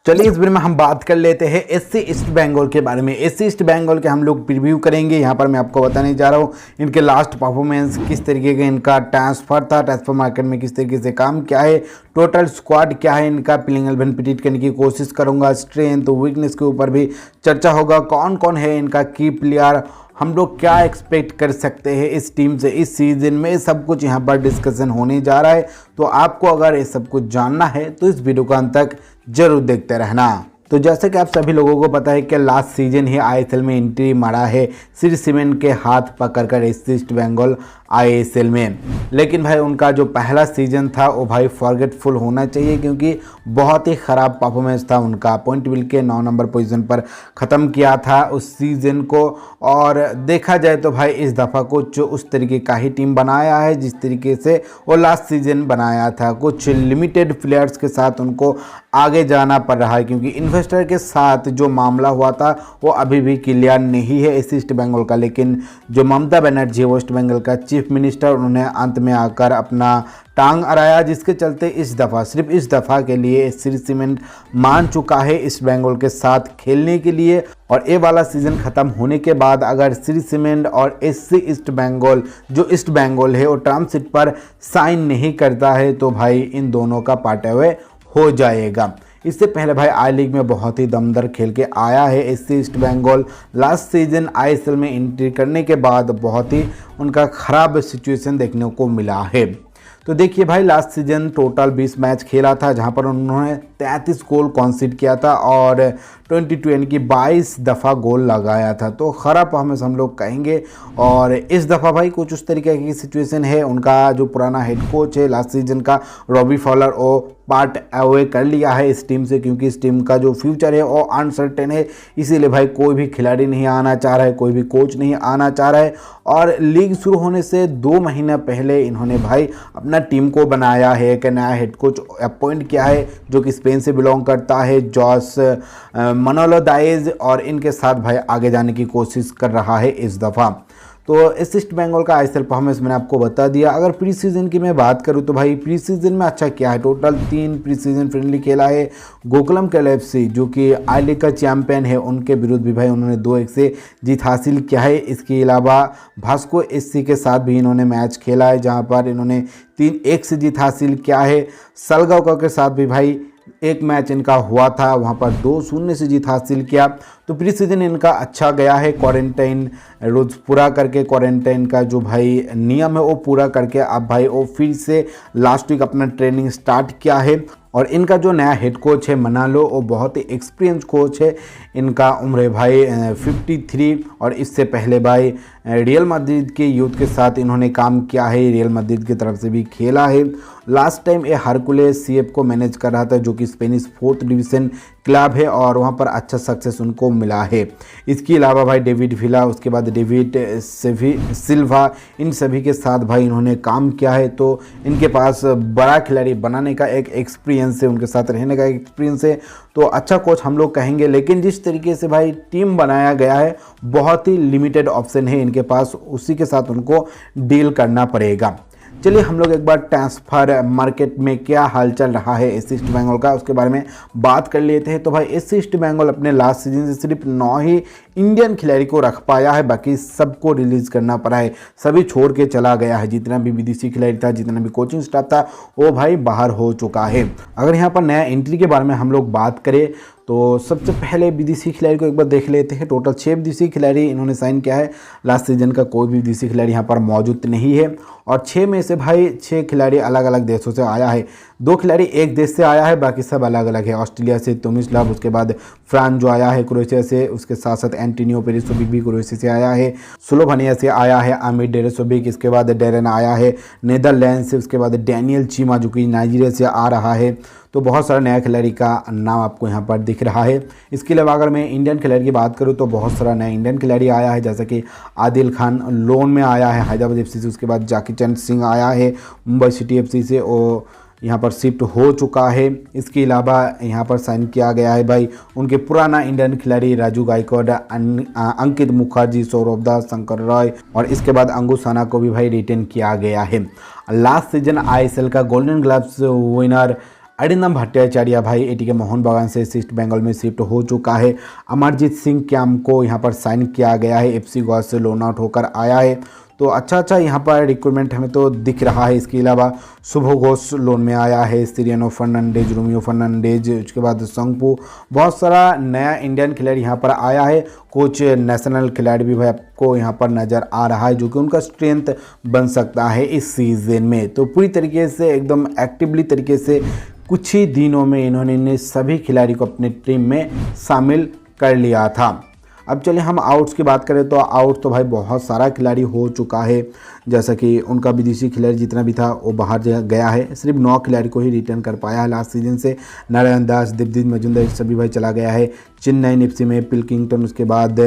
चलिए इस वीडियो में हम बात कर लेते हैं एससी ईस्ट बंगाल के बारे में। एससी ईस्ट बंगाल के हम लोग प्रीव्यू करेंगे। यहाँ पर मैं आपको बताने जा रहा हूँ इनके लास्ट परफॉर्मेंस, किस तरीके का इनका ट्रांसफर था, ट्रांसफर मार्केट में किस तरीके से काम क्या है, टोटल स्क्वाड क्या है इनका, प्लेइंग 11 प्रेडिक्ट करने की कोशिश करूँगा। स्ट्रेंथ वीकनेस के ऊपर भी चर्चा होगा, कौन कौन है इनका की प्लेयर, हम लोग क्या एक्सपेक्ट कर सकते हैं इस टीम से इस सीज़न में, सब कुछ यहाँ पर डिस्कशन होने जा रहा है। तो आपको अगर ये सब कुछ जानना है तो इस वीडियो का अंत तक जरूर देखते रहना। तो जैसे कि आप सभी लोगों को पता है कि लास्ट सीजन ही आईएसएल में एंट्री मारा है श्री सीमेंट के हाथ पकड़कर एससी ईस्ट बंगाल आईएसएल में। लेकिन भाई उनका जो पहला सीजन था वो भाई फॉरगेटफुल होना चाहिए, क्योंकि बहुत ही ख़राब परफॉर्मेंस था उनका। पॉइंट टेबल के 9 नंबर पोजीशन पर ख़त्म किया था उस सीज़न को। और देखा जाए तो भाई इस दफ़ा कुछ उस तरीके का ही टीम बनाया है जिस तरीके से वो लास्ट सीजन बनाया था। कुछ लिमिटेड प्लेयर्स के साथ उनको आगे जाना पड़ रहा है, क्योंकि इन्वेस्टर के साथ जो मामला हुआ था वो अभी भी क्लियर नहीं है एससी ईस्ट बंगाल का। लेकिन जो ममता बनर्जी वेस्ट बंगाल का चीफ मिनिस्टर, उन्होंने अंत में आकर अपना टांग अड़ाया, जिसके चलते इस दफ़ा सिर्फ इस दफ़ा के लिए श्री सीमेंट मान चुका है ईस्ट बंगाल के साथ खेलने के लिए। और ये वाला सीज़न ख़त्म होने के बाद अगर श्री सीमेंट और एससी ईस्ट बंगाल जो ईस्ट बंगाल है वो टर्म शीट पर साइन नहीं करता है तो भाई इन दोनों का पार्ट अवे हो जाएगा। इससे पहले भाई आई लीग में बहुत ही दमदार खेल के आया है एससी East Bengal. Last season ISL में एंट्री करने के बाद बहुत ही उनका ख़राब सिचुएशन देखने को मिला है। तो देखिए भाई लास्ट सीजन टोटल 20 मैच खेला था, जहां पर उन्होंने 33 गोल कॉन्सीड किया था और 22 यानी कि 22 दफ़ा गोल लगाया था। तो ख़राब परफॉर्मेंस हम लोग कहेंगे। और इस दफ़ा भाई कुछ उस तरीके की सिचुएशन है, उनका जो पुराना हेड कोच है लास्ट सीजन का रॉबी फॉलर, वो पार्ट अवे कर लिया है इस टीम से, क्योंकि इस टीम का जो फ्यूचर है वो अनसर्टेन है। इसीलिए भाई कोई भी खिलाड़ी नहीं आना चाह रहा है, कोई भी कोच नहीं आना चाह रहा है। और लीग शुरू होने से 2 महीना पहले इन्होंने भाई अपना टीम को बनाया है, एक नया हेड कोच अपॉइंट किया है जो कि स्पेन से बिलोंग करता है, जॉस मनोलो दाइज, और इनके साथ भाई आगे जाने की कोशिश कर रहा है इस दफ़ा। तो एससी ईस्ट बंगाल का आईएसएल परफॉर्मेंस मैंने आपको बता दिया। अगर प्री सीजन की मैं बात करूं तो भाई प्री सीजन में अच्छा क्या है, टोटल 3 प्री सीजन फ्रेंडली खेला है। गोकुलम केएलएफसी जो कि आई लीग का चैंपियन है, उनके विरुद्ध भी भाई उन्होंने 2-1 से जीत हासिल किया है। इसके अलावा भास्को एससी के साथ भी इन्होंने मैच खेला है, जहाँ पर इन्होंने 3-1 से जीत हासिल किया है। सलगांव के साथ भी भाई एक मैच इनका हुआ था, वहाँ पर 2-0 से जीत हासिल किया। तो प्री सीजन इनका अच्छा गया है। क्वारंटाइन रोज पूरा करके, क्वारंटाइन का जो भाई नियम है वो पूरा करके अब भाई वो फिर से लास्ट वीक अपना ट्रेनिंग स्टार्ट किया है। और इनका जो नया हेड कोच है मनालो, वो बहुत ही एक्सपीरियंस कोच है। इनका उम्र है भाई 53, और इससे पहले भाई रियल मैड्रिड के यूथ के साथ इन्होंने काम किया है, रियल मैड्रिड की तरफ से भी खेला है। लास्ट टाइम ये हरकुलेस सीएफ को मैनेज कर रहा था, जो कि स्पेनिश 4th डिवीज़न क्लब है, और वहाँ पर अच्छा सक्सेस उनको मिला है। इसके अलावा भाई डेविड विला, उसके बाद डेविड सिल्वा, इन सभी के साथ भाई इन्होंने काम किया है। तो इनके पास बड़ा खिलाड़ी बनाने का एक एक्सपीरियंस है, उनके साथ रहने का एक्सपीरियंस है। तो अच्छा कोच हम लोग कहेंगे। लेकिन जिस तरीके से भाई टीम बनाया गया है, बहुत ही लिमिटेड ऑप्शन है इनके पास, उसी के साथ उनको डील करना पड़ेगा। चलिए हम लोग एक बार ट्रांसफ़र मार्केट में क्या हाल चल रहा है एससी ईस्ट बंगाल का, उसके बारे में बात कर लेते हैं। तो भाई एससी ईस्ट बंगाल अपने लास्ट सीजन से सिर्फ 9 ही इंडियन खिलाड़ी को रख पाया है, बाकी सबको रिलीज़ करना पड़ा है, सभी छोड़ के चला गया है। जितना भी विदेशी खिलाड़ी था, जितना भी कोचिंग स्टाफ था, वो भाई बाहर हो चुका है। अगर यहाँ पर नया एंट्री के बारे में हम लोग बात करें तो सबसे पहले विदेशी खिलाड़ी को एक बार देख लेते हैं। टोटल 6 विदेशी खिलाड़ी इन्होंने साइन किया है। लास्ट सीजन का कोई भी विदेशी खिलाड़ी यहाँ पर मौजूद नहीं है, और 6 में से भाई 6 खिलाड़ी अलग अलग देशों से आया है। 2 खिलाड़ी एक देश से आया है, बाकी सब अलग अलग है। ऑस्ट्रेलिया से तोमिस्लाव, उसके बाद फ्रांस जो आया है क्रोएशिया से, उसके साथ साथ एंटोनियो पेरिसोविक भी क्रोएशिया से आया है। स्लोवेनिया से आया है आमिर डेरेसोविक, इसके बाद डेरेन आया है नीदरलैंड से, उसके बाद डैनियल चीमा जो कि नाइजीरिया से आ रहा है। तो बहुत सारा नया खिलाड़ी का नाम आपको यहाँ पर दिख रहा है। इसके अलावा अगर मैं इंडियन खिलाड़ी की बात करूँ तो बहुत सारा नया इंडियन खिलाड़ी आया है, जैसा कि आदिल खान लोन में आया है हैदराबाद एफसी से, उसके बाद जाकी चंद सिंह आया है मुंबई सिटी एफसी से, वो यहाँ पर शिफ्ट हो चुका है। इसके अलावा यहाँ पर साइन किया गया है भाई उनके पुराना इंडियन खिलाड़ी राजू गायकवाड़, अंकित मुखर्जी, सौरभ दास, शंकर रॉय, और इसके बाद अंगुसाना को भी भाई रिटेन किया गया है। लास्ट सीजन आईएसएल का golden gloves winner Arindam Bhattacharya भाई एटीके मोहन बागान से ईस्ट बंगाल में शिफ्ट हो चुका है। अमरजीत सिंह क्याम को यहाँ पर साइन किया गया है, एफसी गोवा से लोन आउट होकर आया है। तो अच्छा यहाँ पर रिक्रूटमेंट हमें तो दिख रहा है। इसके अलावा शुभ घोष लोन में आया है, सीरियनो फर्नांडेज, रोमियो फर्नांडेज, उसके बाद संगपू, बहुत सारा नया इंडियन खिलाड़ी यहाँ पर आया है। कुछ नेशनल खिलाड़ी भी भाई आपको यहाँ पर नज़र आ रहा है जो कि उनका स्ट्रेंथ बन सकता है इस सीज़न में। तो पूरी तरीके से एकदम एक्टिवली तरीके से कुछ ही दिनों में इन्होंने सभी खिलाड़ी को अपने टीम में शामिल कर लिया था। अब चलिए हम आउट्स की बात करें तो आउट तो भाई बहुत सारा खिलाड़ी हो चुका है, जैसा कि उनका विदेशी खिलाड़ी जितना भी था वो बाहर गया है। सिर्फ 9 खिलाड़ी को ही रिटर्न कर पाया है लास्ट सीजन से। नारायण दास, दीपदीप मजुमदार सभी भाई चला गया है चेन्नई एफसी में। पिलकिंगटन, उसके बाद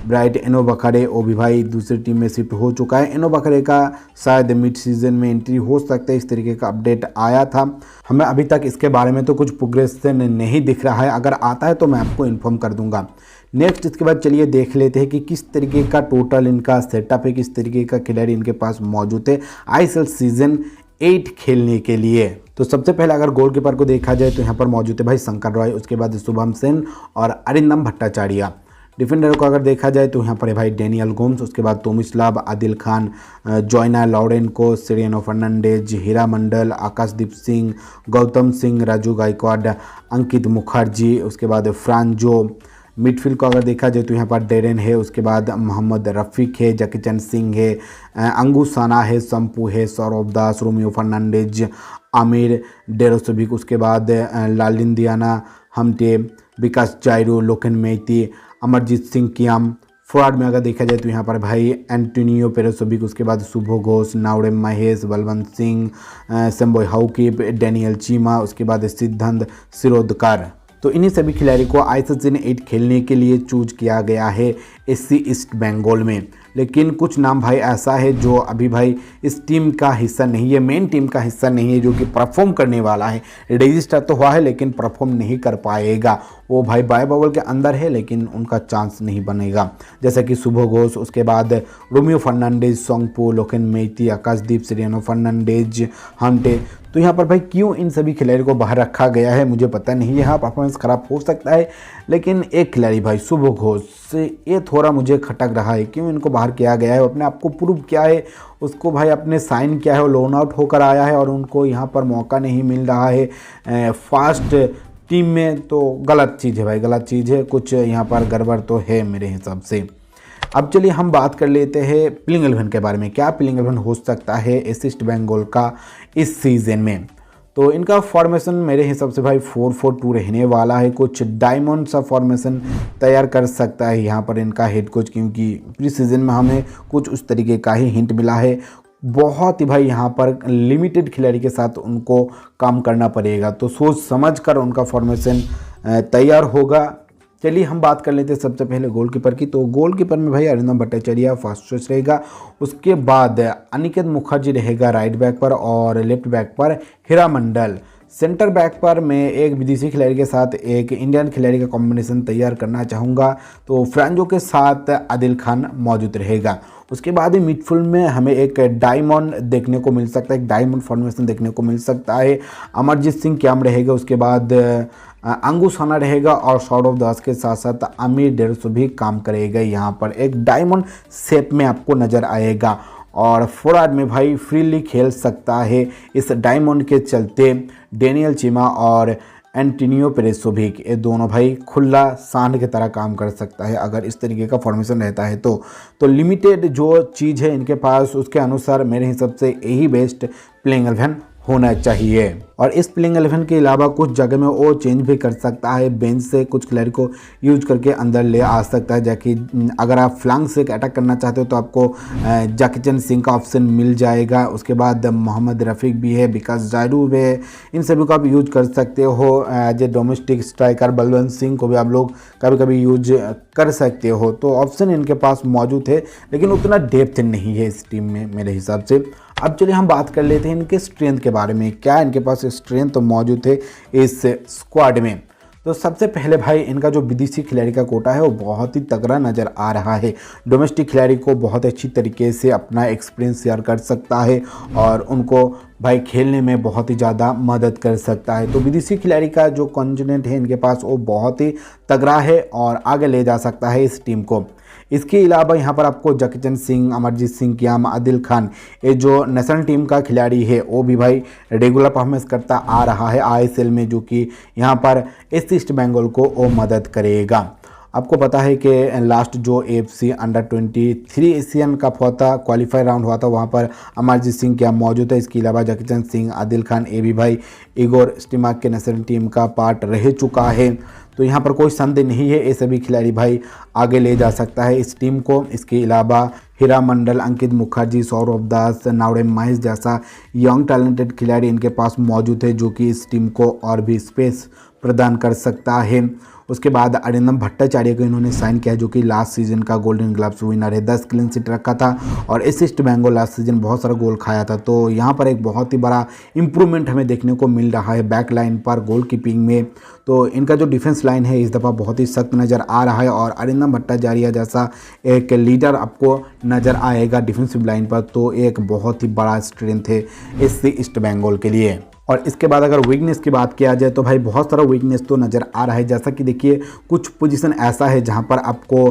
ब्राइट एनो बखरे, वो भी भाई दूसरी टीम में शिफ्ट हो चुका है। एनो बखरे का शायद मिड सीजन में एंट्री हो सकता है, इस तरीके का अपडेट आया था। हमें अभी तक इसके बारे में तो कुछ प्रोग्रेशन नहीं दिख रहा है, अगर आता है तो मैं आपको इन्फॉर्म कर दूंगा। नेक्स्ट इसके बाद चलिए देख लेते हैं कि किस तरीके का टोटल इनका सेटअप है, किस तरीके का खिलाड़ी इनके पास मौजूद है आईएसएल सीजन 8 खेलने के लिए। तो सबसे पहले अगर गोलकीपर को देखा जाए तो यहाँ पर मौजूद है भाई शंकर रॉय, उसके बाद शुभम सेन और अरिंदम भट्टाचार्य। डिफेंडर को अगर देखा जाए तो यहाँ पर है भाई डेनियल गोम्स, उसके बाद तोमिस्लाव, आदिल खान, जॉयना लॉरेंको, सीरियनो फर्नांडेज, हीरा मंडल, आकाशदीप सिंह, गौतम सिंह, राजू गायकवाड, अंकित मुखर्जी, उसके बाद फ्रांजो। मिडफील्ड को अगर देखा जाए तो यहाँ पर डेरेन है, उसके बाद मोहम्मद रफ़ीक है, जकीचंद सिंह है, अंगू साना है, संपू है, सौरभ दास, रोमियो फर्नांडेज, आमिर डेरोसोविक, उसके बाद लालिंदियाना हमटे, विकास जायरू, लोकेन मेहती, अमरजीत सिंह क्याम। फॉरवर्ड में अगर देखा जाए तो यहाँ पर भाई एंटोनियो पेरेसोविक, उसके बाद शुभ घोष, नावड़े महेश, बलवंत सिंह, सेम्बोय हाउकिप, डेनियल चीमा, उसके बाद सिद्धांत शिरोडकर। तो इन्हीं सभी खिलाड़ी को आईएसएल सीजन 8 खेलने के लिए चूज किया गया है एससी ईस्ट बंगाल में। लेकिन कुछ नाम भाई ऐसा है जो अभी भाई इस टीम का हिस्सा नहीं है, मेन टीम का हिस्सा नहीं है, जो कि परफॉर्म करने वाला है। रजिस्टर तो हुआ है लेकिन परफॉर्म नहीं कर पाएगा। वो भाई बाय बबल के अंदर है लेकिन उनका चांस नहीं बनेगा, जैसे कि शुभ घोष, उसके बाद रोमियो फर्नांडेज, सोंगपो, लोकेन मेहती, आकाशदीप, सीरियनो फर्नांडेज, हंटे। तो यहाँ पर भाई क्यों इन सभी खिलाड़ियों को बाहर रखा गया है मुझे पता नहीं है। हाँ, परफॉर्मेंस खराब हो सकता है, लेकिन एक खिलाड़ी भाई शुभ घोष से ये थोड़ा मुझे खटक रहा है, क्यों इनको बाहर किया गया है। अपने आप को प्रूव किया है, उसको भाई अपने साइन किया है, वो लोन आउट होकर आया है और उनको यहाँ पर मौका नहीं मिल रहा है फास्ट टीम में। तो गलत चीज़ है भाई, गलत चीज़ है, कुछ यहाँ पर गड़बड़ तो है मेरे हिसाब से। अब चलिए हम बात कर लेते हैं प्लेइंग 11 के बारे में। क्या प्लेइंग 11 हो सकता है ईस्ट बंगाल का इस सीज़न में। तो इनका फॉर्मेशन मेरे हिसाब से भाई 4-4-2 रहने वाला है। कुछ डायमंड सा फॉर्मेशन तैयार कर सकता है यहाँ पर इनका हेड कोच, क्योंकि प्री सीजन में हमें कुछ उस तरीके का ही हिंट मिला है। बहुत ही भाई यहाँ पर लिमिटेड खिलाड़ी के साथ उनको काम करना पड़ेगा, तो सोच समझ कर उनका फॉर्मेशन तैयार होगा। चलिए हम बात कर लेते हैं सबसे पहले गोलकीपर की। तो गोलकीपर में भाई अरिंदम भट्टाचार्य फर्स्ट चॉइस रहेगा, उसके बाद अनिकेत मुखर्जी रहेगा राइट बैक पर, और लेफ्ट बैक पर हीरा मंडल। सेंटर बैक पर मैं एक विदेशी खिलाड़ी के साथ एक इंडियन खिलाड़ी का कॉम्बिनेशन तैयार करना चाहूँगा, तो फ्रांजो के साथ आदिल खान मौजूद रहेगा। उसके बाद मिडफील्ड में हमें एक डायमंड देखने को मिल सकता है, एक डायमंड फॉर्मेशन देखने को मिल सकता है। अमरजीत सिंह क्याम रहेगा, उसके बाद अंगू साना रहेगा, और सौरभ दास के साथ साथ आमिर डेरोसो भी काम करेगा। यहाँ पर एक डायमंड शेप में आपको नज़र आएगा, और फॉरवर्ड में भाई फ्रीली खेल सकता है इस डायमंड के चलते डेनियल चीमा और एंटोनियो पेरेसोविक। ये दोनों भाई खुला सांड की तरह काम कर सकता है अगर इस तरीके का फॉर्मेशन रहता है तो लिमिटेड जो चीज़ है इनके पास, उसके अनुसार मेरे हिसाब से यही बेस्ट प्लेइंग 11 होना चाहिए। और इस प्लेइंग 11 के अलावा कुछ जगह में वो चेंज भी कर सकता है, बेंच से कुछ खिलाड़ी को यूज करके अंदर ले आ सकता है। जैसे अगर आप फ्लैंक से अटैक करना चाहते हो तो आपको जकीचंद सिंह का ऑप्शन मिल जाएगा। उसके बाद मोहम्मद रफ़ीक भी है, विकास जायरू भी है, इन सभी को आप यूज कर सकते हो। As a domestic striker Balwant Singh को भी आप लोग कभी कभी यूज कर सकते हो। तो ऑप्शन इनके पास मौजूद है, लेकिन उतना डेप्थ नहीं है इस टीम में मेरे हिसाब से। अब चलिए हम बात कर लेते हैं इनके स्ट्रेंथ के बारे में। क्या इनके पास स्ट्रेंथ तो मौजूद है इस स्क्वाड में। तो सबसे पहले भाई इनका जो विदेशी खिलाड़ी का कोटा है वो बहुत ही तगड़ा नज़र आ रहा है। डोमेस्टिक खिलाड़ी को बहुत अच्छी तरीके से अपना एक्सपीरियंस शेयर कर सकता है और उनको भाई खेलने में बहुत ही ज़्यादा मदद कर सकता है। तो विदेशी खिलाड़ी का जो कॉन्फिडेंट है इनके पास वो बहुत ही तगड़ा है और आगे ले जा सकता है इस टीम को। इसके अलावा यहाँ पर आपको जकीचंद सिंह, अमरजीत सिंह क्याम, आदिल खान, ये जो नेशनल टीम का खिलाड़ी है वो भी भाई रेगुलर परफॉर्मेंस करता आ रहा है आईएसएल में, जो कि यहाँ पर ईस्ट बंगाल को वो मदद करेगा। आपको पता है कि लास्ट जो AFC अंडर-23 एशियन कप हुआ था, क्वालिफाई राउंड हुआ था, वहाँ पर अमरजीत सिंह क्या मौजूद है। इसके अलावा जकीचंद सिंह, आदिल खान, ये भी भाई इगोर स्टिमाक के नेशनल टीम का पार्ट रह चुका है। तो यहाँ पर कोई संदेह नहीं है, ये सभी खिलाड़ी भाई आगे ले जा सकता है इस टीम को। इसके अलावा हीरा मंडल, अंकित मुखर्जी, सौरभ दास, नावड़ेम महेश जैसा यंग टैलेंटेड खिलाड़ी इनके पास मौजूद है, जो कि इस टीम को और भी स्पेस प्रदान कर सकता है। उसके बाद अरिंदम भट्टाचार्य को इन्होंने साइन किया, जो कि लास्ट सीजन का गोल्डन ग्लव्स विनर है, 10 क्लीन शीट रखा था और ईस्ट बंगाल लास्ट सीजन बहुत सारा गोल खाया था। तो यहाँ पर एक बहुत ही बड़ा इंप्रूवमेंट हमें देखने को मिल रहा है बैक लाइन पर, गोल कीपिंग में। तो इनका जो डिफेंस लाइन है इस दफ़ा बहुत ही सख्त नज़र आ रहा है और अरिंदम भट्टाचार्य जैसा एक लीडर आपको नज़र आएगा डिफेंसिव लाइन पर, तो एक बहुत ही बड़ा स्ट्रेंथ है ईस्ट बंगाल के लिए। और इसके बाद अगर वीकनेस की बात किया जाए तो भाई बहुत सारा वीकनेस तो नज़र आ रहा है। जैसा कि देखिए कुछ पोजीशन ऐसा है जहां पर आपको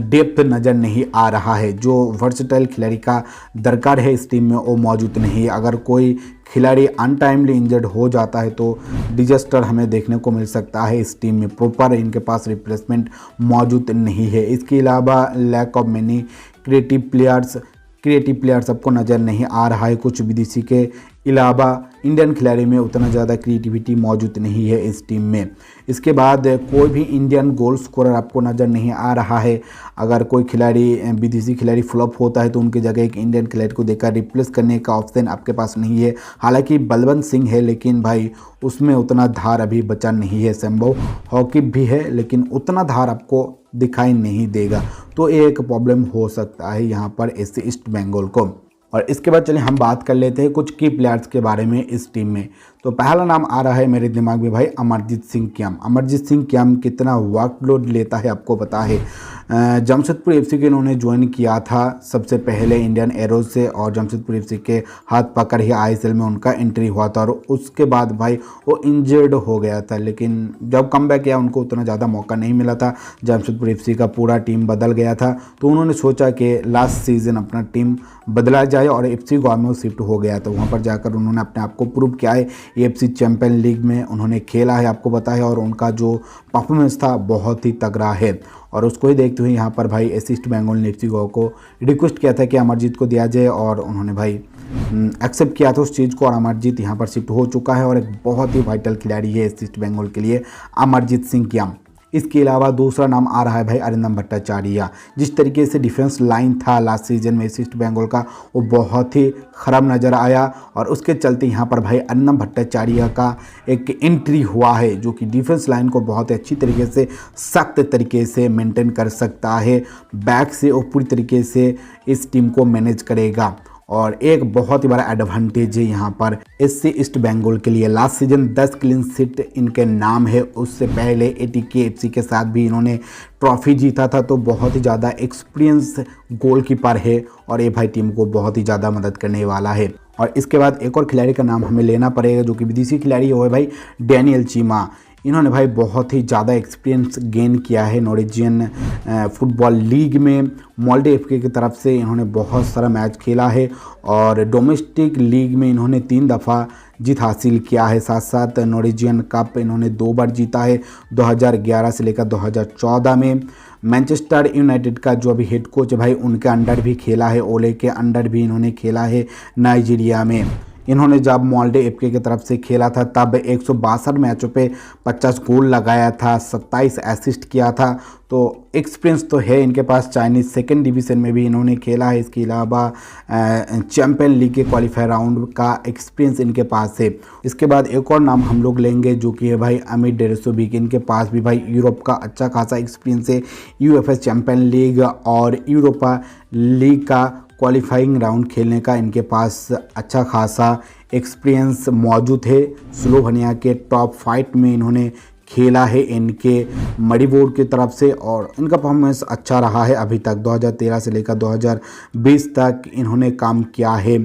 डेप्थ नज़र नहीं आ रहा है, जो वर्सेटाइल खिलाड़ी का दरकार है इस टीम में वो मौजूद नहीं है। अगर कोई खिलाड़ी अनटाइमली इंजर्ड हो जाता है तो डिजास्टर हमें देखने को मिल सकता है इस टीम में, प्रॉपर इनके पास रिप्लेसमेंट मौजूद नहीं है। इसके अलावा lack of many creative players आपको नज़र नहीं आ रहा है। कुछ विदेशी के अलावा इंडियन खिलाड़ी में उतना ज़्यादा क्रिएटिविटी मौजूद नहीं है इस टीम में। इसके बाद कोई भी इंडियन गोल स्कोरर आपको नज़र नहीं आ रहा है। अगर कोई खिलाड़ी विदेशी खिलाड़ी फ्लॉप होता है तो उनकी जगह एक इंडियन खिलाड़ी को देकर रिप्लेस करने का ऑप्शन आपके पास नहीं है। हालांकि बलवंत सिंह है, लेकिन भाई उसमें उतना धार अभी बचा नहीं है। संभव हॉकिप भी है, लेकिन उतना धार आपको दिखाई नहीं देगा, तो एक प्रॉब्लम हो सकता है यहाँ पर ईस्ट बंगाल को। और इसके बाद चलिए हम बात कर लेते हैं कुछ की प्लेयर्स के बारे में इस टीम में। तो पहला नाम आ रहा है मेरे दिमाग में भाई अमरजीत सिंह क्याम। अमरजीत सिंह क्याम कितना वर्कलोड लेता है आपको पता है। जमशेदपुर FC के इन्होंने ज्वाइन किया था सबसे पहले इंडियन एरोज से, और जमशेदपुर FC के हाथ पकड़ ही ISL में उनका एंट्री हुआ था और उसके बाद भाई वो इंजर्ड हो गया था। लेकिन जब कम बैक किया उनको उतना ज़्यादा मौका नहीं मिला था। जमशेदपुर FC का पूरा टीम बदल गया था, तो उन्होंने सोचा कि लास्ट सीज़न अपना टीम बदला जाए और FC गोवा में शिफ्ट हो गया। तो वहाँ पर जाकर उन्होंने अपने आप को प्रूव किया है। AFC चैंपियन लीग में उन्होंने खेला है आपको पता है, और उनका जो परफॉर्मेंस था बहुत ही तगड़ा है। और उसको ही देखते हुए यहाँ पर भाई ईस्ट बंगाल ने FC गोवा को रिक्वेस्ट किया था कि अमरजीत को दिया जाए, और उन्होंने भाई एक्सेप्ट किया था उस चीज़ को, और अमरजीत यहाँ पर शिफ्ट हो चुका है और एक बहुत ही वाइटल खिलाड़ी है ईस्ट बंगाल के लिए अमरजीत सिंह क्याम। इसके अलावा दूसरा नाम आ रहा है भाई अरिंदम भट्टाचार्य। जिस तरीके से डिफेंस लाइन था लास्ट सीजन में ईस्ट बंगाल का, वो बहुत ही ख़राब नज़र आया, और उसके चलते यहाँ पर भाई अरिंदम भट्टाचार्य का एक एंट्री हुआ है, जो कि डिफेंस लाइन को बहुत ही अच्छी तरीके से सख्त तरीके से मेंटेन कर सकता है। बैक से वो पूरी तरीके से इस टीम को मैनेज करेगा, और एक बहुत ही बड़ा एडवांटेज है यहाँ पर ईस्ट बंगाल के लिए। लास्ट सीजन 10 क्लीन शीट इनके नाम है। उससे पहले ATK FC के साथ भी इन्होंने ट्रॉफी जीता था, तो बहुत ही ज़्यादा एक्सपीरियंस गोलकीपर है, और ये भाई टीम को बहुत ही ज़्यादा मदद करने वाला है। और इसके बाद एक और खिलाड़ी का नाम हमें लेना पड़ेगा, जो कि विदेशी खिलाड़ी है, वो है भाई डैनियल चीमा। इन्होंने भाई बहुत ही ज़्यादा एक्सपीरियंस गेन किया है नॉर्वेजियन फुटबॉल लीग में। मोल्डे FC की तरफ से इन्होंने बहुत सारा मैच खेला है, और डोमेस्टिक लीग में इन्होंने 3 दफ़ा जीत हासिल किया है। साथ साथ नॉर्वेजियन कप इन्होंने 2 बार जीता है, 2011 से लेकर 2014 में। मैनचेस्टर यूनाइटेड का जो अभी हेड कोच है भाई, उनके अंडर भी खेला है, ओले के अंडर भी इन्होंने खेला है नाइजीरिया में। इन्होंने जब मोल्डे FC की तरफ से खेला था तब 162 मैचों पे 50 गोल लगाया था, 27 असिस्ट किया था, तो एक्सपीरियंस तो है इनके पास। चाइनीज़ सेकंड डिवीज़न में भी इन्होंने खेला है। इसके अलावा चैंपियन लीग के क्वालिफायर राउंड का एक्सपीरियंस इनके पास है। इसके बाद एक और नाम हम लोग लेंगे, जो कि है भाई अमित डेरेसोविक। इनके पास भी भाई यूरोप का अच्छा खासा एक्सपीरियंस है। UFA चैंपियन लीग और यूरोपा लीग का क्वालिफाइंग राउंड खेलने का इनके पास अच्छा खासा एक्सपीरियंस मौजूद है। स्लोवेनिया के टॉप 5 में इन्होंने खेला है इनके मणिपुर की तरफ से और इनका परफॉर्मेंस अच्छा रहा है अभी तक। 2013 से लेकर 2020 तक इन्होंने काम किया है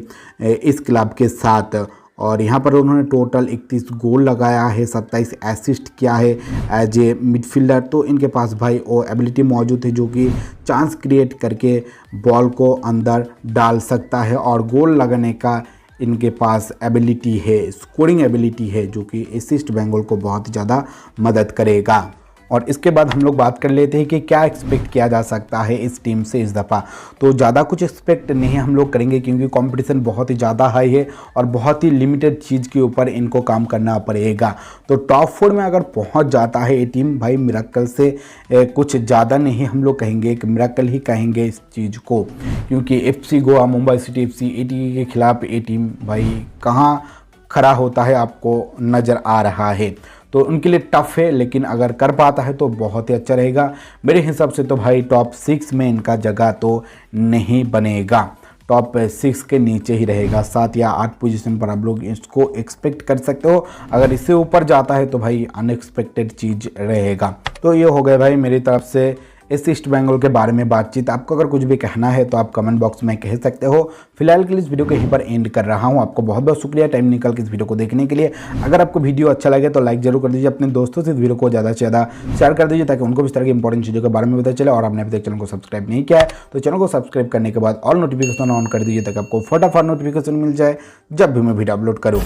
इस क्लब के साथ और यहाँ पर उन्होंने टोटल 31 गोल लगाया है, 27 असिस्ट किया है एज ए मिडफील्डर। तो इनके पास भाई वो एबिलिटी मौजूद है जो कि चांस क्रिएट करके बॉल को अंदर डाल सकता है और गोल लगाने का इनके पास एबिलिटी है, स्कोरिंग एबिलिटी है जो कि ईस्ट बंगाल को बहुत ज़्यादा मदद करेगा। और इसके बाद हम लोग बात कर लेते हैं कि क्या एक्सपेक्ट किया जा सकता है इस टीम से इस दफ़ा। तो ज़्यादा कुछ एक्सपेक्ट नहीं हम लोग करेंगे क्योंकि कंपटीशन बहुत ही ज़्यादा हाई है और बहुत ही लिमिटेड चीज़ के ऊपर इनको काम करना पड़ेगा। तो टॉप 4 में अगर पहुंच जाता है ये टीम भाई मिरेकल से कुछ ज़्यादा नहीं हम लोग कहेंगे, कि मिरेकल ही कहेंगे इस चीज़ को, क्योंकि FC Goa, Mumbai city FC ATK के खिलाफ ये टीम भाई कहाँ खड़ा होता है आपको नज़र आ रहा है। तो उनके लिए टफ है, लेकिन अगर कर पाता है तो बहुत ही अच्छा रहेगा। मेरे हिसाब से तो भाई टॉप 6 में इनका जगह तो नहीं बनेगा, टॉप 6 के नीचे ही रहेगा। 7 या 8 पोजीशन पर आप लोग इसको एक्सपेक्ट कर सकते हो। अगर इससे ऊपर जाता है तो भाई अनएक्सपेक्टेड चीज़ रहेगा। तो ये हो गए भाई मेरी तरफ से इस ईस्ट बंगाल के बारे में बातचीत। आपको अगर कुछ भी कहना है तो आप कमेंट बॉक्स में कह सकते हो। फिलहाल के लिए इस वीडियो को यहीं पर एंड कर रहा हूं। आपको बहुत बहुत शुक्रिया टाइम निकाल के इस वीडियो को देखने के लिए। अगर आपको वीडियो अच्छा लगे तो लाइक जरूर कर दीजिए, अपने दोस्तों से इस वीडियो को ज़्यादा से ज़्यादा शेयर कर दीजिए ताकि उनको भी इस तरह की इंपॉर्टेंट चीज़ों के बारे में पता चले। और आपने अभी तक चैनल को सब्सक्राइब नहीं किया है तो चैनल को सब्सक्राइब करने के बाद ऑल नोटिफिकेशन ऑन कर दीजिए ताकि आपको फटाफट नोटिफिकेशन मिल जाए जब भी मैं वीडियो अपलोड करूँ।